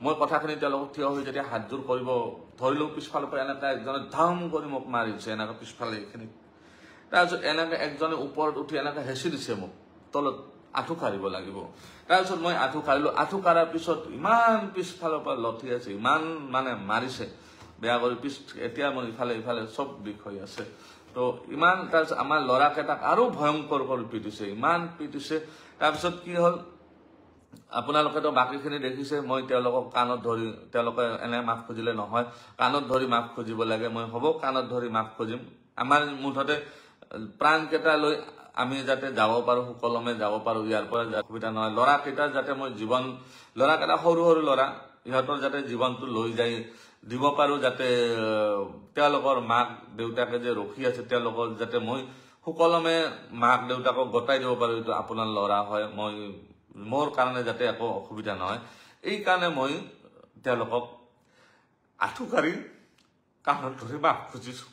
মই কথাখিনি তেওঁলোকক থিয় হৈ যেতিয়া হাতযোৰ কৰিব ধৰিলেও পিছফালৰ পৰা এনেকৈ একজনে ধাম কৰি মোক মাৰিছে এনেকৈ পিছফালে এইখিনি তাৰপিছত এনেকৈ একজনে ওপৰত উঠি এনেকৈ হেঁচি দিছে মোক তলত আঁঠু কাঢ়িব লাগিব তাৰপিছত মই আঁঠু কাঢ়িলোঁ আঁঠু কাঢ়াৰ পিছত ইমান পিছফালৰ পৰা লঠি আছে ইমান মানে মাৰিছে বেয়া কৰি এতিয়া মোৰ ইফালে ইফালে চব বিষ হৈ আছে তো ইমান তাৰপিছত আমাৰ ল'ৰাকেইটাক আৰু ভয়ংকৰ কৰি পিটিছে ইমান পিটিছে তাৰপিছত কি হ'ল আপোনালোকেতো বাকীখিনি দেখিছে মই তেওঁলোকক কাণত ধৰি তেওঁলোকে এনে মাফ খুজিলে নহয় কাণত ধৰি মাফ খুজিব লাগে মই হ'ব কাণত ধৰি মাফ খুজিম আমাৰ মুঠতে প্ৰাণকেইটা লৈ আমি যাতে যাব পাৰো সুকলমে যাব পাৰো ইয়াৰ পৰা অসুবিধা নহয় ল'ৰাকেইটাৰ যাতে মই জীৱন ল'ৰাকেইটা সৰু সৰু ল'ৰা ইহঁতৰ যাতে জীৱনটো লৈ যাই দিব পাৰো যাতে তেওঁলোকৰ মাক দেউতাকে যে ৰখি আছে তেওঁলোকৰ যাতে মই সুকলমে মাক দেউতাকক গতাই দিব পাৰো এইটো আপোনাৰ ল'ৰা হয় মই মোৰ কাৰণে যাতে একো অসুবিধা নহয় এই কাৰণে মই তেওঁলোকক আঁঠু কাঢ়ি কাণত ধৰি মাফ খুজিছো